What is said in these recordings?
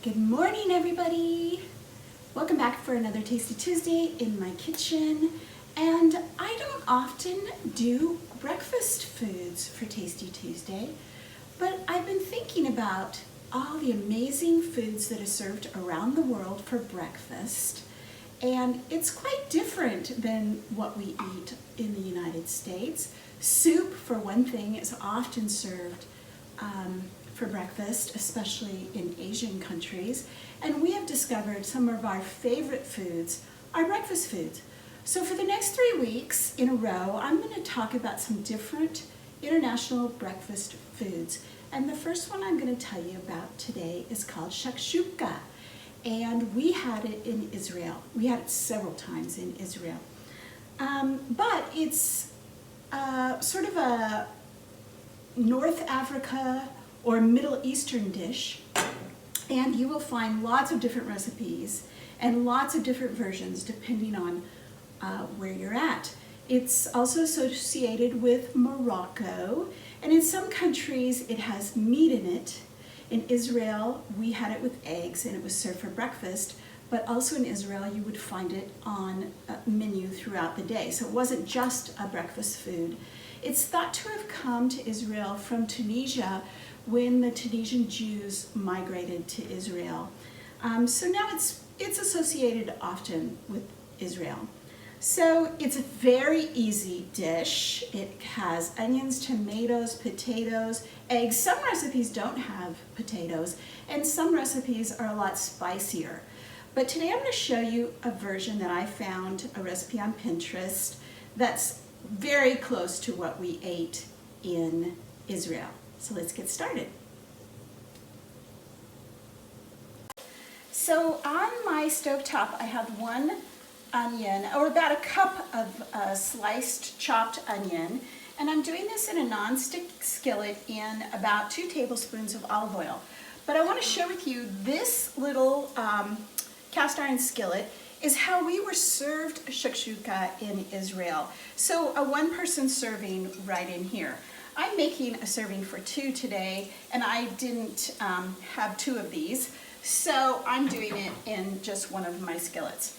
Good morning, everybody. Welcome back for another Tasty Tuesday in my kitchen. And I don't often do breakfast foods for Tasty Tuesday, but I've been thinking about all the amazing foods that are served around the world for breakfast. And it's quite different than what we eat in the United States. Soup, for one thing, is often served for breakfast, especially in Asian countries. And we have discovered some of our favorite foods are breakfast foods. So for the next 3 weeks in a row, I'm going to talk about some different international breakfast foods. And the first one I'm going to tell you about today is called Shakshuka. And we had it in Israel. We had it several times in Israel. But it's sort of a North Africa or Middle Eastern dish, and you will find lots of different recipes and lots of different versions depending on where you're at. It's also associated with Morocco, and in some countries it has meat in it. In Israel, we had it with eggs and it was served for breakfast, but also in Israel you would find it on a menu throughout the day. So it wasn't just a breakfast food. It's thought to have come to Israel from Tunisia when the Tunisian Jews migrated to Israel. So now it's associated often with Israel. So it's a very easy dish. It has onions, tomatoes, potatoes, eggs. Some recipes don't have potatoes, and some recipes are a lot spicier. But today I'm going to show you a version that I found, a recipe on Pinterest, that's very close to what we ate in Israel. So let's get started. So on my stovetop I have 1 onion, or about a cup of sliced chopped onion, and I'm doing this in a non-stick skillet in about 2 tablespoons of olive oil. But I want to share with you this little cast iron skillet is how we were served shakshuka in Israel. So a 1-person serving right in here. I'm making a serving for 2 today, and I didn't have 2 of these, so I'm doing it in just one of my skillets.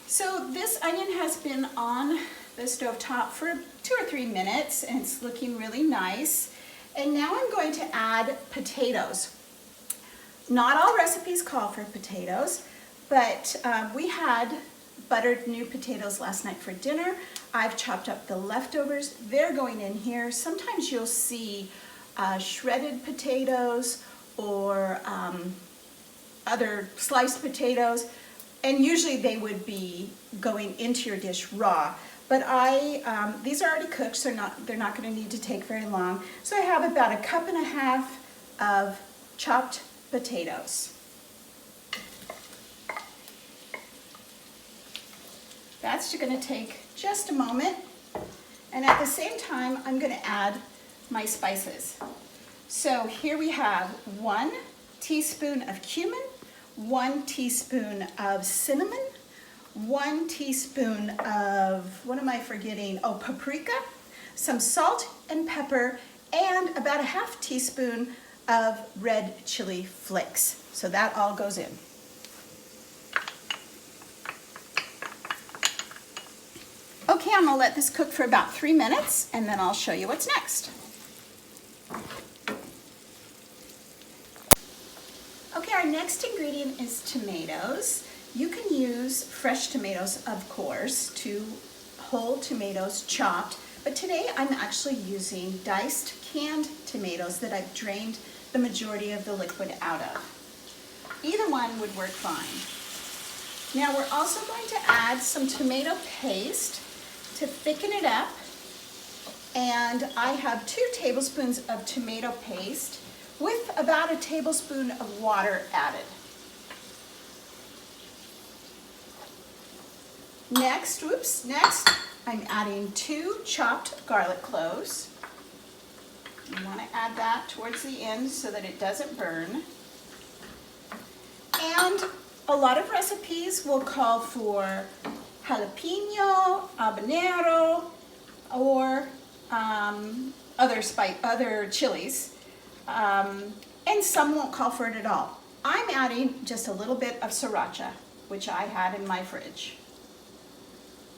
So this onion has been on the stove top for 2 or 3 minutes, and it's looking really nice. And now I'm going to add potatoes. Not all recipes call for potatoes, but we had buttered new potatoes last night for dinner. I've chopped up the leftovers. They're going in here. Sometimes you'll see shredded potatoes or other sliced potatoes, and usually they would be going into your dish raw. But these are already cooked, so they're not going to need to take very long. So I have about 1.5 cups of chopped potatoes. That's going to take just a moment, and at the same time I'm going to add my spices. So here we have 1 teaspoon of cumin, 1 teaspoon of cinnamon, 1 teaspoon of, what am I forgetting? Oh, paprika, some salt and pepper, and about 1/2 teaspoon of red chili flakes. So that all goes in. Okay, I'm going to let this cook for about 3 minutes, and then I'll show you what's next. Okay, our next ingredient is tomatoes. You can use fresh tomatoes, of course, whole tomatoes chopped, but today I'm actually using diced canned tomatoes that I've drained the majority of the liquid out of. Either one would work fine. Now we're also going to add some tomato paste to thicken it up, and I have 2 tablespoons of tomato paste with about 1 tablespoon of water added. Next, I'm adding 2 chopped garlic cloves. You want to add that towards the end so that it doesn't burn. And a lot of recipes will call for jalapeño, habanero, or other chilies, and some won't call for it at all. I'm adding just a little bit of sriracha, which I had in my fridge.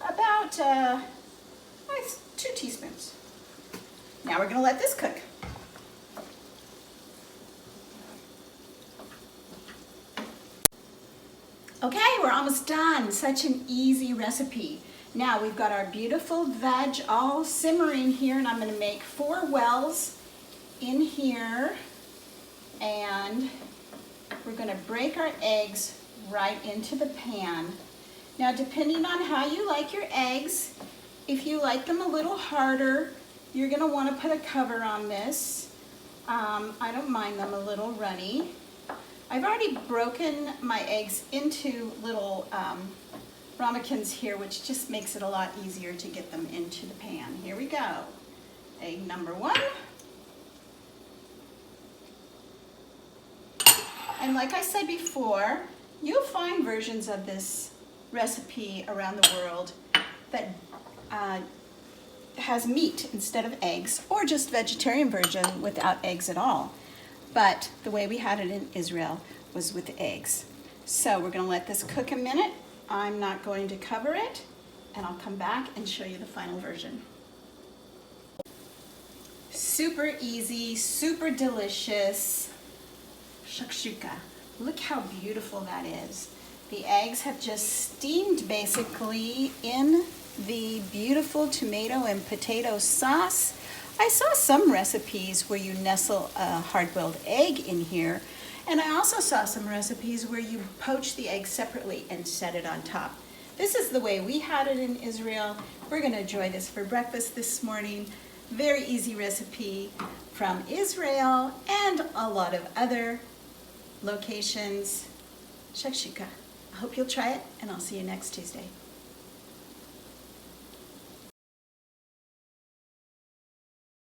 About 2 teaspoons. Now we're going to let this cook. Okay, we're almost done. Such an easy recipe. Now we've got our beautiful veg all simmering here, and I'm going to make 4 wells in here, and we're going to break our eggs right into the pan. Now, depending on how you like your eggs, if you like them a little harder, you're going to want to put a cover on this. I don't mind them a little runny. I've already broken my eggs into little ramekins here, which just makes it a lot easier to get them into the pan. Here we go. Egg number 1. And like I said before, you'll find versions of this recipe around the world that has meat instead of eggs, or just vegetarian version without eggs at all. But the way we had it in Israel was with eggs. So we're going to let this cook a minute. I'm not going to cover it, and I'll come back and show you the final version. Super easy, super delicious shakshuka. Look how beautiful that is. The eggs have just steamed basically in the beautiful tomato and potato sauce. I saw some recipes where you nestle a hard-boiled egg in here, and I also saw some recipes where you poach the egg separately and set it on top. This is the way we had it in Israel. We're going to enjoy this for breakfast this morning. Very easy recipe from Israel and a lot of other locations. Shakshuka. I hope you'll try it, and I'll see you next Tuesday.